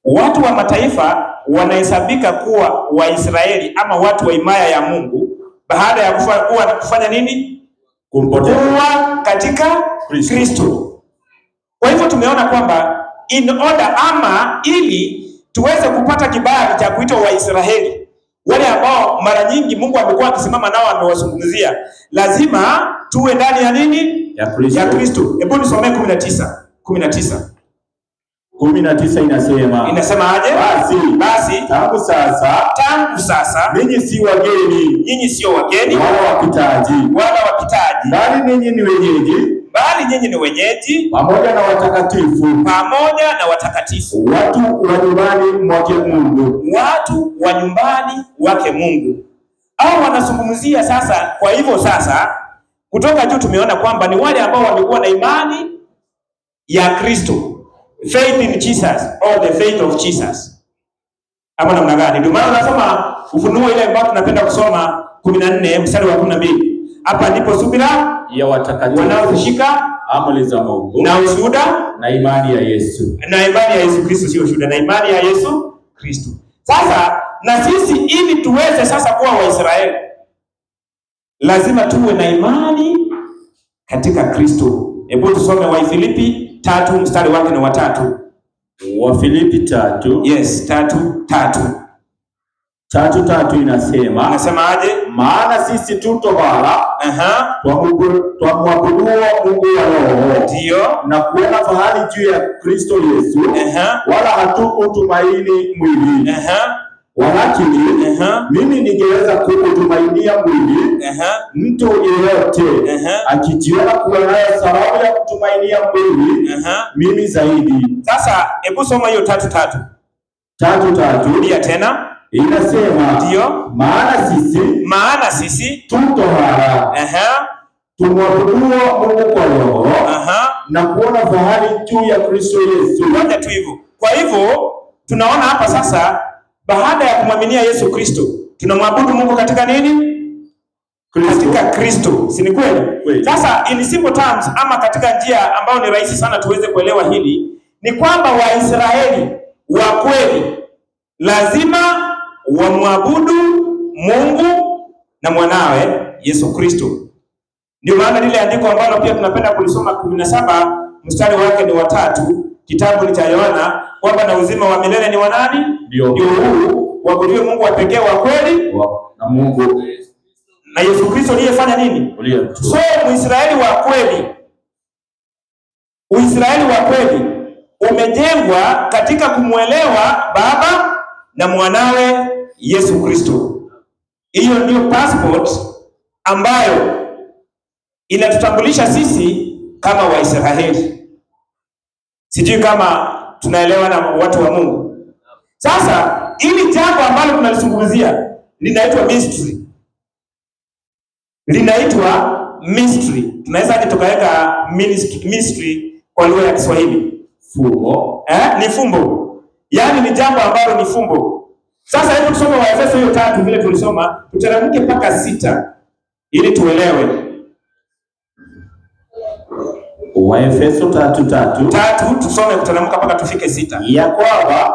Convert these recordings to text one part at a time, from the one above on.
watu wa mataifa wanahesabika kuwa Waisraeli ama watu wa himaya ya Mungu baada ya kufanya nini? Kuwa katika Kristo. Kwa hivyo tumeona kwamba in order ama ili tuweze kupata kibali cha kuitwa Waisraeli, wale ambao mara nyingi Mungu amekuwa akisimama nao amewazungumzia, lazima tuwe ndani ya nini? Ya Kristo. Hebu nisomee 19 inasema aje? Basi tangu sasa ninyi sio wageni wala wapitaji, bali ninyi ni wenyeji pamoja na watakatifu, watu wa nyumbani wake Mungu. Au wanazungumzia sasa. Kwa hivyo sasa, kutoka juu tumeona kwamba ni wale ambao wamekuwa na imani ya Kristo, faith in Jesus or the faith of Jesus. Hapo namna gani? Ndio maana nasoma Ufunuo ile ambayo tunapenda kusoma 14 mstari wa 12. Hapa ndipo subira ya watakatifu wanaoshika amri za Mungu na ushuhuda na imani ya Yesu. Na imani ya Yesu Kristo, sio ushuhuda, na imani ya Yesu Kristo. Sasa na sisi ili tuweze sasa kuwa Waisraeli, lazima tuwe na imani katika Kristo. Hebu tusome Wafilipi 3 mstari wake ni wa 3. Wafilipi 3. Yes, 3:3 inasema aje? Maana sisi tu tohara twamwabudu Mungu wa roho, ndio, na kuona fahari juu ya Kristo Yesu, wala hatukutumaini mwili. Walakini mimi ningeweza kutumainia mwili, mtu yeyote akijiona kuwa nayo sababu ya kutumainia mwili, mimi zaidi. Sasa hebu soma hiyo 3:3. Rudia tena. Inasema ndio, maana sisi tu tohara tumwabudu Mungu kwa roho na kuona fahari juu ya Kristo Yesu. Ngoja tu hivyo. Kwa hivyo tunaona hapa sasa, baada ya kumwaminia Yesu Kristo, tunamwabudu Mungu katika nini? Katika Kristo. Si ni kweli? Sasa in simple terms, ama katika njia ambayo ni rahisi sana tuweze kuelewa hili, ni kwamba Waisraeli wa kweli lazima wamwabudu Mungu na mwanawe Yesu Kristo. Ndio maana lile andiko ambalo pia tunapenda kulisoma 17 mstari wake ni wa 3, kitabu ni cha Yohana, kwamba na uzima wa milele ni wa nani? Ndio huu, waabudiwe Mungu wa pekee wa kweli na Mungu na Yesu Kristo aliyefanya nini? So Uisraeli wa kweli umejengwa katika kumwelewa Baba na mwanawe Yesu Kristo. Hiyo ndio passport ambayo inatutambulisha sisi kama Waisraeli. Sijui kama tunaelewa na watu wa Mungu. Sasa ili jambo ambalo tunalizungumzia linaitwa mystery. Tunaweza tukaweka mystery kwa lugha ya Kiswahili. Fumbo. Ni fumbo. Yaani ni jambo ambalo ni fumbo. Sasa hebu tusome Waefeso hiyo 3 vile tulisoma, tuteremke mpaka 6 ili tuelewe. Waefeso 3 tusome kuteremka mpaka tufike 6. Ya kwamba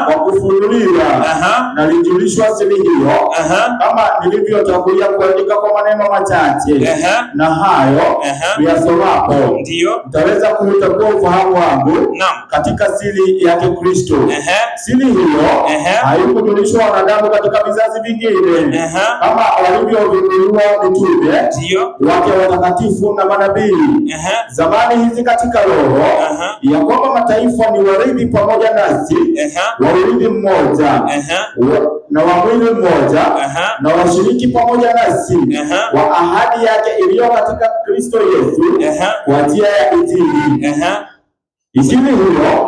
kwa kufunuliwa nalijulishwa siri hiyo, kama nilivyotangulia kuandika kwa maneno machache, na hayo uyasomapo ndio mtaweza kuutakuwa ufahamu wangu katika siri yake Kristo. Siri hiyo haikujulishwa wanadamu katika vizazi vingine, kama walivyofunuliwa mitume wake watakatifu na manabii zamani hizi katika roho, ya kwamba mataifa ni warithi pamoja nasi, wa urithi mmoja na wa mwili mmoja, na washiriki pamoja nasi wa ahadi yake iliyo katika Kristo Yesu, kwa njia ya Injili. Injili hiyo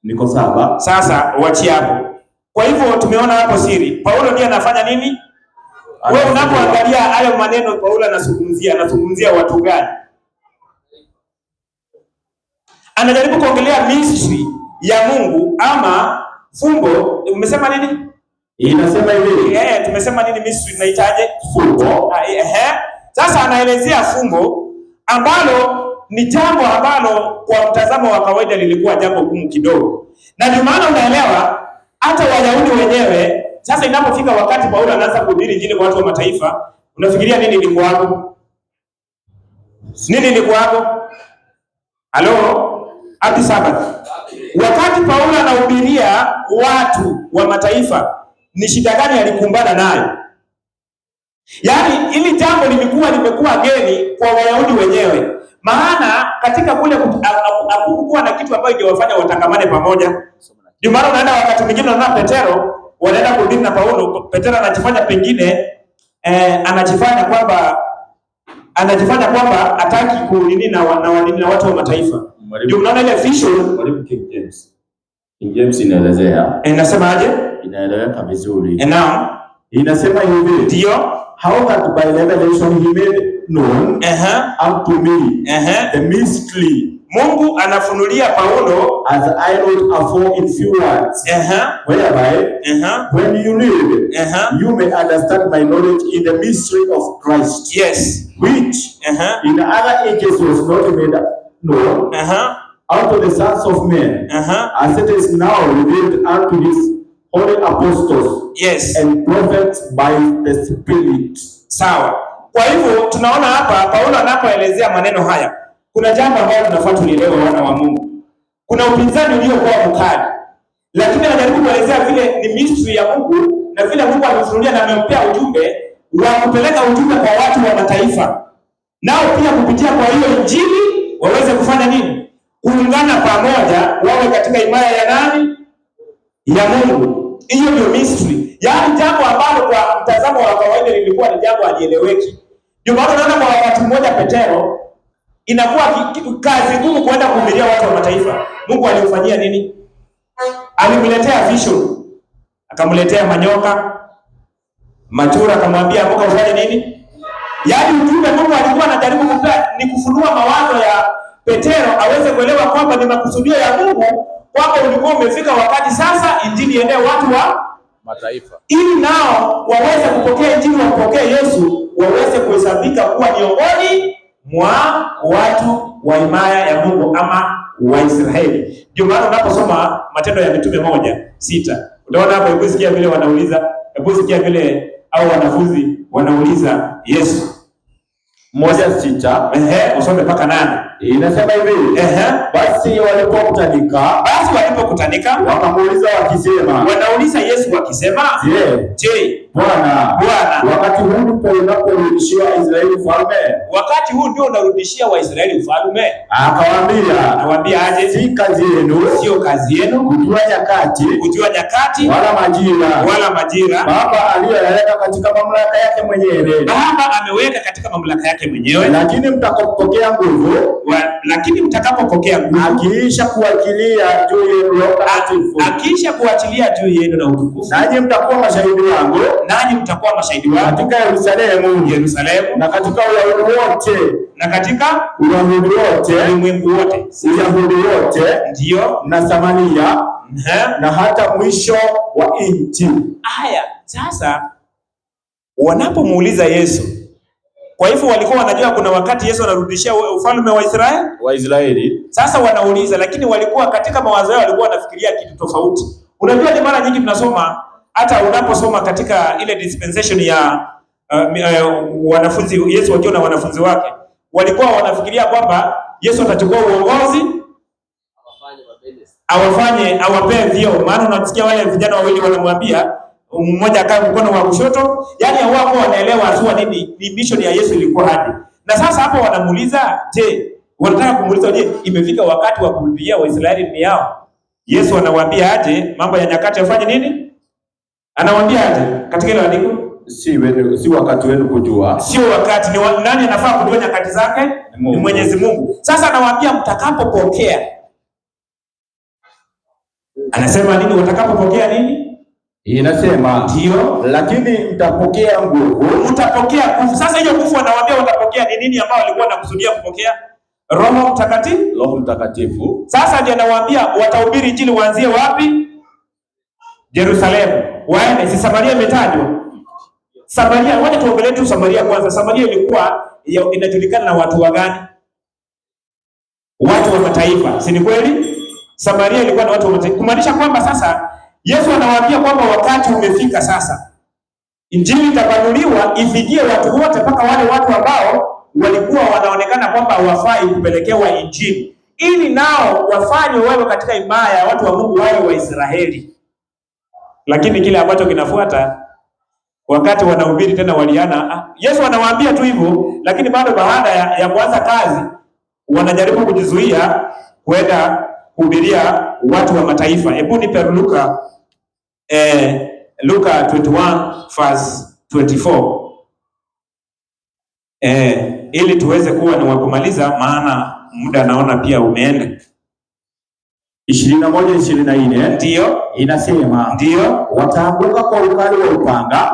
niko sawa. Sasa uachi hapo. Kwa hivyo tumeona hapo siri. Paulo ndiye anafanya nini? Wewe unapoangalia hayo maneno Paulo anazungumzia watu gani? Anajaribu kuongelea mystery ya Mungu ama fumbo. Umesema nini? Inasema hivi. Tumesema nini mystery inaitaje? Fumbo. Sasa anaelezea fumbo ambalo ni jambo ambalo kwa mtazamo wa kawaida lilikuwa jambo gumu kidogo. Na ndio maana unaelewa hata Wayahudi wenyewe sasa inapofika wakati Paulo anaanza kuhubiri Injili kwa watu wa mataifa, unafikiria nini ilikuwa hapo? Nini ilikuwa hapo? Halo? Happy Sabbath. Wakati Paulo anahubiria watu wa mataifa, ni shida gani alikumbana nayo? Yaani ili jambo limekuwa geni kwa Wayahudi wenyewe. Maana katika kule hakukuwa na kitu ambacho ingewafanya watangamane pamoja. Ndio maana unaenda wakati mwingine na Petero, wanaenda kuhubiri na Paulo, Petero anajifanya pengine anajifanya kwamba hataki kunini na watu wa mataifa. Ndio unaona ile vision mwalimu King James inaelezea. Inasemaje? Inaeleweka vizuri. Naam. Inasema hivi. Ndio. How that by revelation he made known unto me the mystery. Mungu anafunulia Paulo as I wrote afore in few words. Whereby when you read you may understand my knowledge in the mystery of Christ. Yes. Which in other ages was not made known unto the sons of men, as it is now revealed unto his holy apostles, yes, and prophets by the Spirit. Sawa. Kwa hivyo tunaona hapa Paulo anapoelezea maneno haya, kuna jambo ambalo tunafaa tulielewe, wana wa Mungu. Kuna upinzani uliokuwa mkali, lakini anajaribu kuelezea vile ni mystery ya Mungu na vile Mungu amefunulia na amempea ujumbe wa kupeleka ujumbe kwa watu wa mataifa. Nao pia kupitia kwa hiyo Injili waweze kufanya nini? Kuungana pamoja, wawe katika imani ya nani? Ya Mungu. Hiyo ndio mystery. Yaani jambo ambalo kwa mtazamo wa kawaida lilikuwa ni jambo halieleweki. Ndio maana unaona kwa wakati mmoja Petero inakuwa kazi ngumu kwenda kuhubiria watu wa mataifa. Mungu alimfanyia nini? Alimletea vision. Akamletea manyoka, machura, akamwambia amka ufanye nini? Yaani ujumbe Mungu alikuwa anajaribu kupea ni kufunua mawazo ya Petero aweze kuelewa kwamba ni makusudio ya Mungu, kwamba ulikuwa umefika wakati sasa Injili iende watu wa mataifa, ili nao waweze kupokea Injili, wapokee Yesu, waweze kuhesabika kuwa miongoni mwa watu wa himaya ya Mungu ama Waisraeli. Ndio maana unaposoma Matendo ya Mitume 1:6 utaona hapo, hebu sikia vile wanauliza, hebu sikia vile au wanafunzi wanauliza Yesu. 1:6 usome mpaka 8. Inasema hivi, basi walipokutanika wakamuuliza wakisema, wanauliza Yesu wakisema, je, Bwana, wakati huu ndipo unaporudishia Israeli ufalme? Wakati huu ndio unarudishia Waisraeli ufalme? Akawaambia, aje, sio kazi yenu kujua nyakati wala majira Baba aliyoweka katika mamlaka yake mwenyewe. Baba ameweka katika mamlaka yake mwenyewe. Lakini mtakapopokea nguvu, akiisha kuachilia juu yenu Roho Mtakatifu, juu yenu na utukufu, nanyi mtakuwa mashahidi wangu katika Yerusalemu na katika Uyahudi wote, ulimwengu wote, Uyahudi wote, ndio, na Samaria, na hata mwisho wa nchi. Haya, sasa wanapomuuliza Yesu, kwa hivyo walikuwa wanajua kuna wakati Yesu anarudishia ufalme wa Israeli. Sasa wanauliza, lakini walikuwa katika mawazo yao walikuwa wanafikiria kitu tofauti. Unajua ni mara nyingi tunasoma, hata unaposoma katika ile dispensation ya wanafunzi, Yesu wakiwa na wanafunzi wake, walikuwa wanafikiria kwamba Yesu atachukua uongozi, awapee vyeo. Maana unasikia wale vijana wawili wanamwambia, mmoja akae mkono wa kushoto, yani hawako wanaelewa asua nini ni mission ya Yesu ilikuwa hadi. Na sasa hapo wanamuuliza, wanataka kumuuliza, imefika wakati wa kurudia Waisraeli ni yao? Yesu anawaambia aje, mambo ya nyakati afanye nini? Anawaambia aje katika ile andiko? Si wakati wenu kujua. Sio wakati, ni nani anafaa kujua nyakati zake? Ni Mwenyezi Mungu. Sasa anawaambia mtakapopokea. Anasema nini watakapopokea nini? Inasema ndio, lakini mtapokea nguvu. Mtapokea nguvu. Sasa hiyo nguvu anawaambia watapokea ni nini ambao walikuwa wanakusudia kupokea? Roho Mtakatifu. Sasa ndiye anawaambia watahubiri Injili, waanzie wapi? Yerusalemu. Waende, si Samaria imetajwa? Samaria, wacha tuongelee tu Samaria kwanza. Samaria ilikuwa inajulikana na watu wa gani? Watu wa mataifa, si ni kweli? Samaria ilikuwa na watu wa mataifa. Kumaanisha kwamba sasa Yesu anawaambia kwamba wakati umefika sasa. Injili itapanuliwa ifikie watu wote, mpaka wale watu ambao walikuwa wanaonekana kwamba hawafai kupelekewa injili, ili nao wafanywe wawe katika himaya ya watu wa Mungu, wawe wa Israeli. Lakini kile ambacho kinafuata, wakati wanahubiri tena waliana, Yesu anawaambia tu hivyo, lakini bado baada ya kuanza kazi wanajaribu kujizuia kwenda kuhubiria watu wa mataifa. Hebu nipe Luka Luka 21 verse 24. Ili tuweze kuwa ni wakumaliza, maana muda naona pia umeenda. 21:24 ndio inasema, ndio wataanguka kwa ukali wa upanga,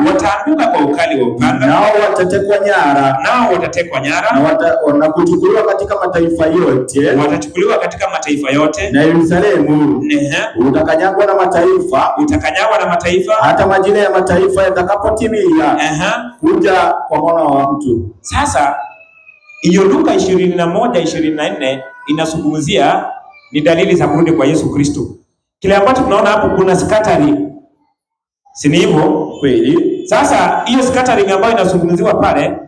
nao watatekwa nyara, na kuchukuliwa katika mataifa yote, na Yerusalemu utakanyagwa na mataifa, hata majina ya mataifa yatakapotimia kuja kwa Mwana wa Mtu. Sasa hiyo Luka 21:24 inazungumzia ni dalili za kurudi kwa Yesu Kristo. Kile ambacho tunaona hapo, kuna scattering, si ni hivyo kweli? Sasa hiyo scattering ambayo inazungumziwa pale,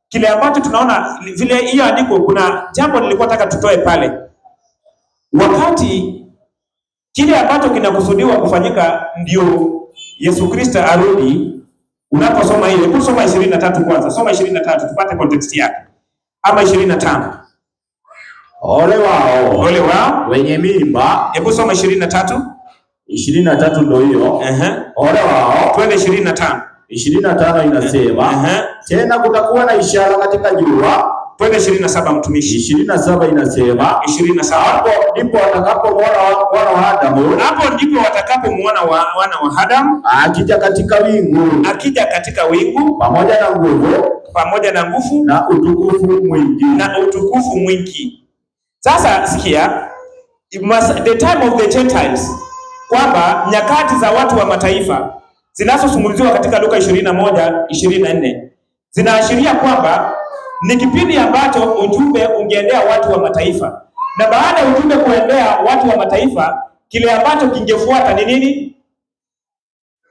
kile ambacho tunaona vile hiyo andiko, kuna jambo nilikuwa nataka tutoe pale. Wakati kile ambacho kinakusudiwa kufanyika ndio Yesu Kristo arudi, unaposoma ile, hebu soma 23 kwanza, soma 23 tupate context yake, ama 25. Ole wao wenye mimba. Hebu soma 23. 23 ndio hiyo. Ole wao. Twende 25. 25 inasema, tena kutakuwa na ishara katika jua. Twende 27 mtumishi. 27 inasema, 27, hapo ndipo watakapomwona wana wa Adamu. Hapo ndipo watakapomwona wana wa Adamu akija katika wingu, pamoja na nguvu na utukufu mwingi. Sasa sikia, the time of the Gentiles, kwamba nyakati za watu wa mataifa zinazozungumziwa katika Luka 21:24 zinaashiria kwamba ni kipindi ambacho ujumbe ungeendea watu wa mataifa, na baada ya ujumbe kuendea watu wa mataifa, kile ambacho kingefuata ni nini?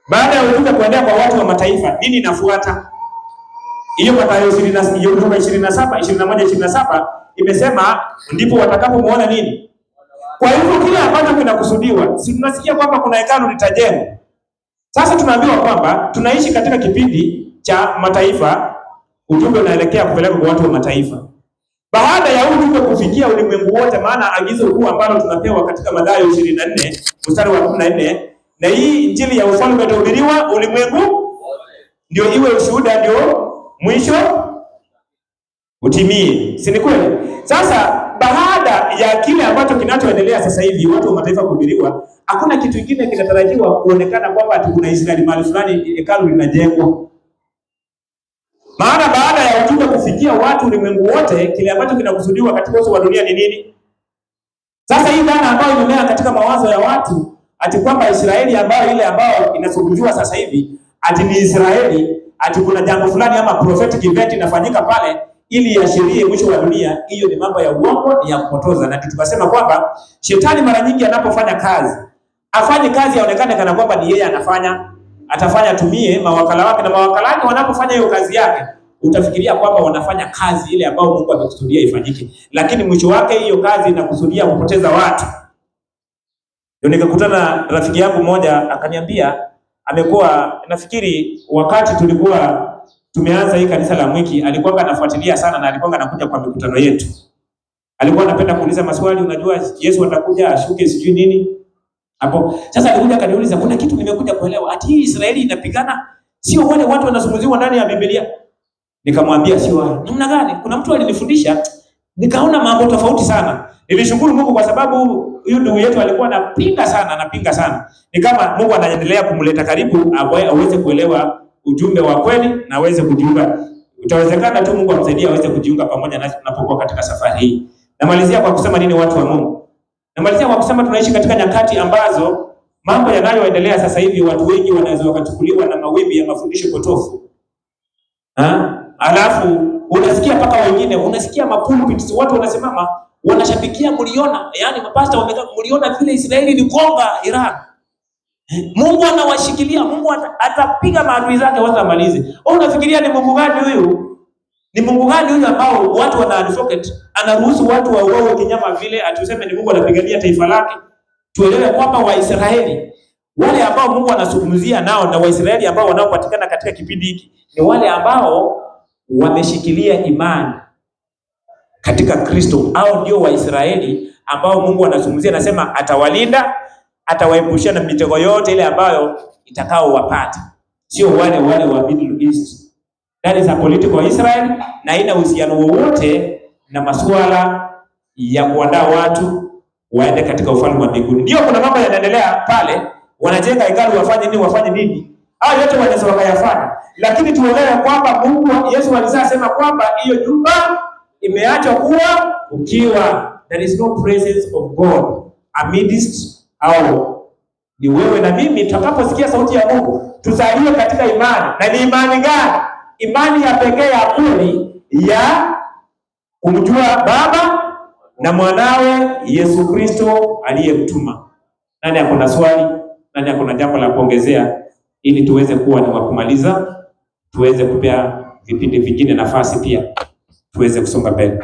Baada ya ujumbe kuendea kwa watu wa mataifa, nini inafuata? Hiyo Mathayo 21:27 imesema ndipo watakapomwona nini? Kwa hivyo kile ambacho kinakusudiwa, si tunasikia kwamba kuna hekalu litajengwa. Sasa tunaambiwa kwamba tunaishi katika kipindi cha mataifa, ujumbe unaelekea kupeleka kwa watu wa mataifa. Baada ya ujumbe kufikia ulimwengu wote, maana agizo kuu ambalo tunapewa katika Mathayo 24:14, na hii injili ya ufalme itahubiriwa ulimwengu ndio iwe ushuhuda, ndio mwisho utimie. Si ni kweli? Sasa baada ya kile ambacho kinachoendelea sasa hivi, watu wa mataifa kuhubiriwa, hakuna kitu kingine kinatarajiwa kuonekana kwamba kuna Israeli mahali fulani hekalu linajengwa. Maana baada ya ujumbe kufikia watu ulimwengu wote, kile ambacho kinakusudiwa katika uso wa dunia ni nini? Sasa hii dhana ambayo imemea katika mawazo ya watu ati kwamba Israeli ambayo ile ambayo inazungumziwa sasa hivi ati ni Israeli, ati kuna jambo fulani ama prophetic event inafanyika pale ili iashirie mwisho wa dunia, hiyo ni mambo ya uongo, ni ya kupotoza. Na tukasema kwamba shetani mara nyingi anapofanya kazi, afanye kazi aonekane kana kwamba ni yeye anafanya, atafanya tumie mawakala wake, na mawakala wake wanapofanya hiyo kazi yake, utafikiria kwamba wanafanya kazi ile ambayo Mungu amekusudia ifanyike, lakini mwisho wake hiyo kazi inakusudia kupoteza watu. Ndio nikakutana na rafiki yangu mmoja akaniambia, amekuwa nafikiri wakati tulikuwa tumeanza hii kanisa la Mwiki, alikuwa anafuatilia sana na alikuwa anakuja kwa mikutano yetu. Alikuwa anapenda kuuliza maswali, unajua Yesu atakuja ashuke sijui nini. Hapo sasa alikuja akaniuliza, kuna kitu nimekuja kuelewa, ati hii Israeli inapigana, sio wale watu wanazungumziwa ndani ya Biblia. Nikamwambia sio. Namna gani? Kuna mtu alinifundisha, nikaona mambo tofauti sana. Nilishukuru Mungu kwa sababu huyu ndugu yetu alikuwa anapinga sana. Ni kama Mungu anaendelea kumleta karibu aweze kuelewa ujumbe wa kweli na aweze kujiunga. Utawezekana tu Mungu amsaidie aweze kujiunga pamoja nasi tunapokuwa katika safari hii. Namalizia kwa kusema nini, watu wa Mungu? Namalizia kwa kusema tunaishi katika nyakati ambazo mambo yanayoendelea sasa hivi, watu wengi wanaweza wakachukuliwa na mawimbi ya mafundisho potofu. Alafu unasikia paka wengine, unasikia mapulpits watu wanasimama wanashabikia, mliona, yani mapasta wameka, mliona vile Israeli iligonga Iran. Mungu anawashikilia, Mungu atapiga maadui zake watamalize. Unafikiria ni Mungu gani huyu? Ni Mungu gani huyu ambao watu wana advocate, anaruhusu watu wauawe kinyama vile, atuseme ni Mungu anapigania taifa lake? Tuelewe kwamba Waisraeli wale ambao Mungu anazungumzia nao na Waisraeli ambao wanaopatikana katika kipindi hiki ni wale ambao wameshikilia imani katika Kristo. Au ndio Waisraeli ambao Mungu anazungumzia, anasema atawalinda, atawaepushia na mitego yote ile ambayo itakao wapata. Sio wale wa Middle East. That is a political Israel, na ina uhusiano wowote na masuala ya kuandaa watu waende katika ufalme wa mbinguni. Ndio kuna mambo yanaendelea pale, wanajenga hekalu, wafanye nini? Hao yote wanaweza wakayafanya. Lakini tuelewe kwamba Mungu, Yesu alisema kwamba hiyo nyumba imeachwa kuwa ukiwa. There is no presence of God amidst, au ni wewe na mimi tutakaposikia sauti ya Mungu tuzaliwe katika imani. Na ni imani gani? Imani ya pekee ya kweli ya kumjua Baba na mwanawe Yesu Kristo aliyemtuma. Nani akona swali? Nani akona jambo la kuongezea ili tuweze kuwa ni wa kumaliza, tuweze kupea vipindi vingine nafasi pia tuweze kusonga mbele.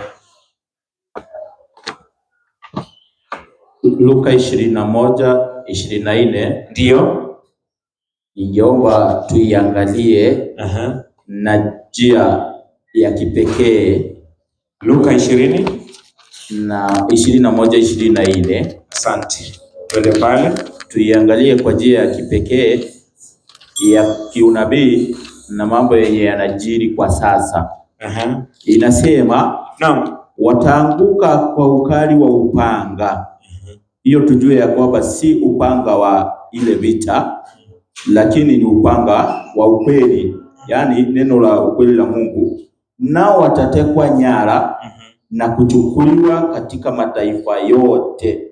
Luka 21:24 ndio ningeomba tuiangalie na njia ya kipekee. Luka 21:24. Asante. Twende pale tuiangalie kwa njia ya kipekee ya kiunabii na mambo yenye yanajiri kwa sasa. Inasema wataanguka kwa ukali wa upanga. Hiyo tujue ya kwamba si upanga wa ile vita, lakini ni upanga wa ukweli, yani neno la ukweli la Mungu. Nao watatekwa nyara na kuchukuliwa katika mataifa yote.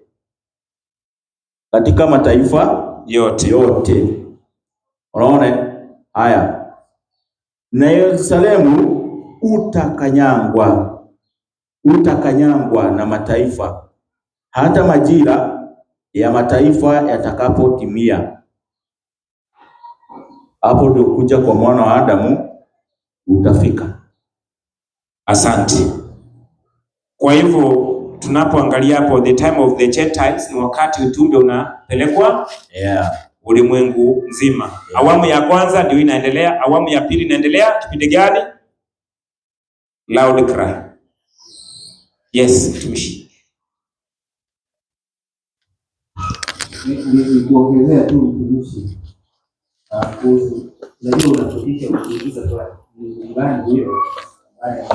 Katika mataifa yote. Unaona? Haya. Na Yerusalemu utakanyangwa na mataifa hata majira ya mataifa yatakapotimia. Hapo ndio kuja kwa mwana wa Adamu utafika. Asante. Kwa hivyo tunapoangalia hapo the time of the Gentiles ni wakati ujumbe unapelekwa ulimwengu mzima. Awamu ya kwanza ndio inaendelea, awamu ya pili inaendelea. Kipindi gani? Loud cry. Yes, tumishi. Ni kuongezea tu mtumishi. Najua unatokisha kuuliza kwa nyumbani hiyo ambaye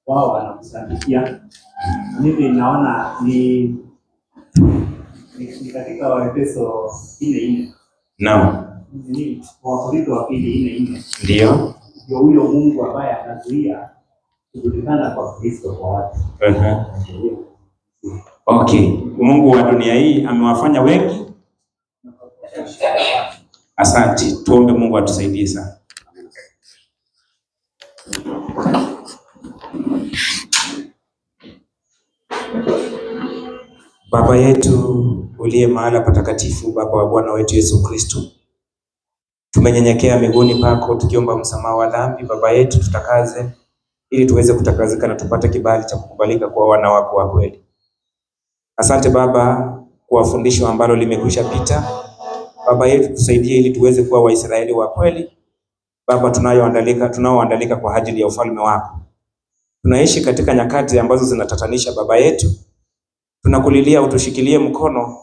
wao wanakusandikia. Mimi naona ni katika Waefeso 4:4. Naam. Ni Wakorintho wa pili 4:4. Ndio. Ndio huyo Mungu ambaye anazuia kujulikana kwa Kristo kwa watu. Okay. Mungu wa dunia hii amewafanya wengi. Asante. Tuombe Mungu atusaidie sana. Baba yetu uliye mahala patakatifu, Baba wa Bwana wetu Yesu Kristo, tumenyenyekea miguuni pako tukiomba msamaha wa dhambi. Baba yetu, tutakaze ili tuweze kutakazika na tupate kibali cha kukubalika kwa wana wako wa kweli. Asante Baba kwa fundisho ambalo limekwisha pita. Baba yetu, tusaidie ili tuweze kuwa Waisraeli wa kweli. Baba, tunaoandalika kwa ajili ya ufalme wako. Tunaishi katika nyakati ambazo zinatatanisha Baba yetu. Tunakulilia utushikilie mkono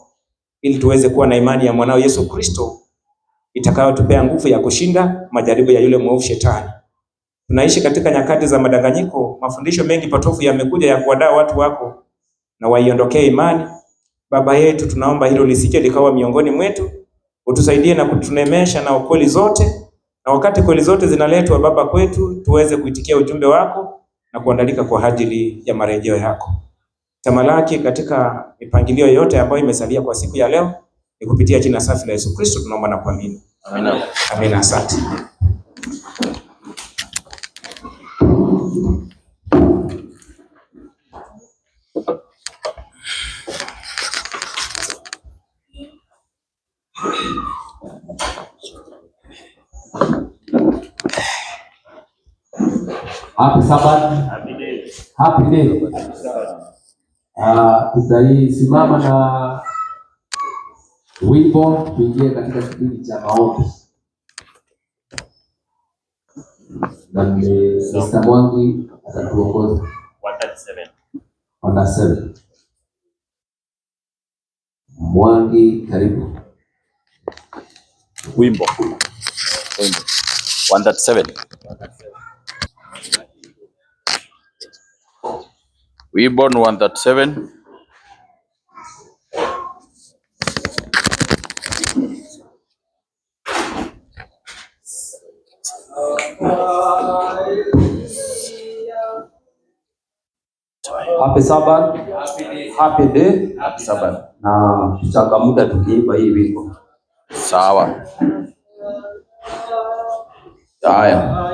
ili tuweze kuwa na imani ya mwanao Yesu Kristo itakayotupea nguvu ya kushinda majaribu ya yule mwovu Shetani. Tunaishi katika nyakati za madanganyiko. Mafundisho mengi potofu yamekuja ya kuwadaa watu wako na waiondokee imani. Baba yetu, tunaomba hilo lisije likawa miongoni mwetu. Utusaidie na kutunemesha na kweli zote, na wakati kweli zote zinaletwa Baba kwetu, tuweze kuitikia ujumbe wako na kuandalika kwa ajili ya marejeo yako. Tamalaki katika mipangilio yote ambayo imesalia kwa siku ya leo, ni kupitia jina safi la Yesu Kristo tunaomba na kuamini. Amina. Amina. Asante. Happy Sabbath. Happy day. Tutaisimama na wimbo tuingie katika kipindi cha maombi. Na Mr. Mwangi atatuongoza. 137. Mwangi, karibu. Wimbo 137. Wimbo 137. Happy Sabbath. Happy day. Happy Sabbath. Na tutakamuda tukiimba hii wimbo. Sawa. Haya.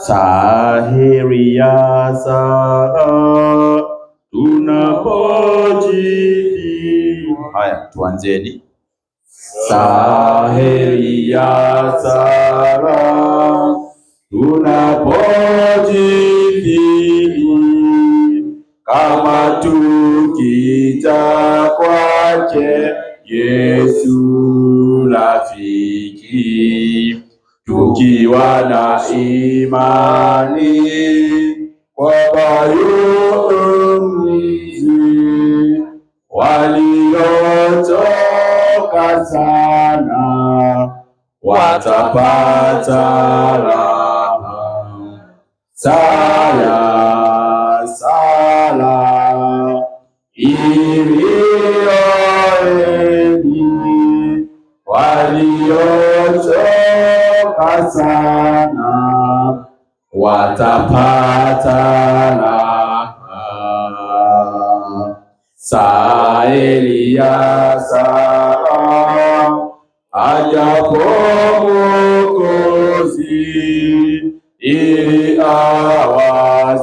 Saheri ya Sara tunapojidi. Haya, tuanzeni. Saheri ya Sara tunapojidi, kama tukija kwake Yesu rafiki, tukiwa na imani kwamba yumzi waliochoka sana watapata raha. Sala iliyoeni waliochoka sana watapata raha. Saheri ya Sara ajapo Mwokozi, ili awasikie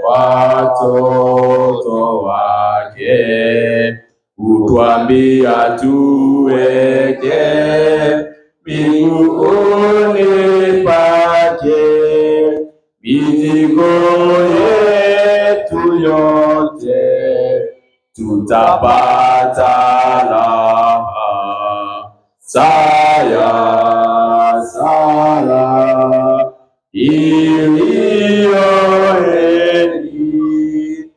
watoto wake, utwambia tuweke miguuni pake mizigo yetu yote, tutapata raha. Sala iliyoeni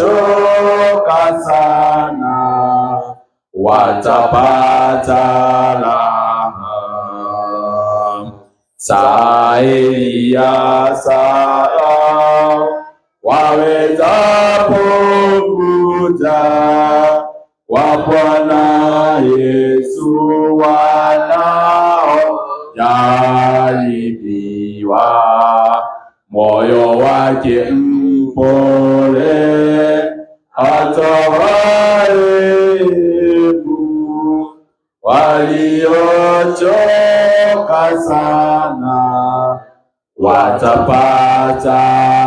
waliochoka sana watapata raha. Saheri ya Sara wawezapo kuja kwa Bwana Yesu wanaojaribiwa, moyo wake mpole atawarehemu. Waliochoka sana watapata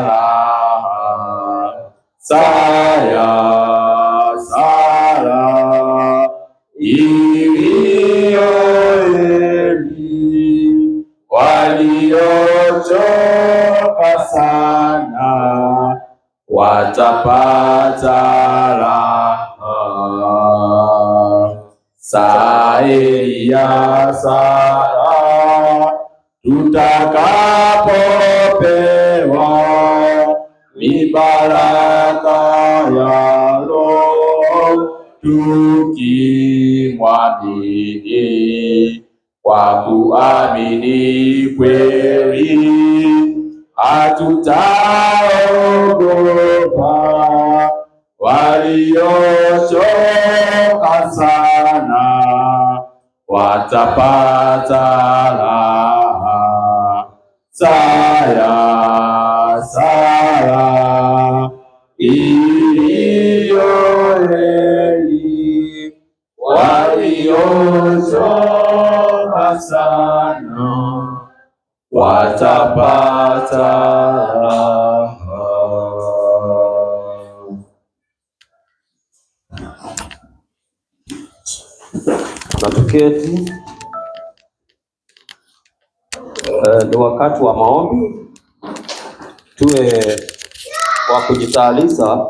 raha. Sala iliyoeni waliochoka sana watapata raha. Saheri ya Sara tutakapopewa mibaraka ya Roho, tukimwamini kwa kuamini kweli, hatutaogopa waliochoka sana watapata raha. Sala iliyoeni waliochoka sana watapata raha. Na tuketi. Ni wakati wa maombi, tuwe wa kujitayarisha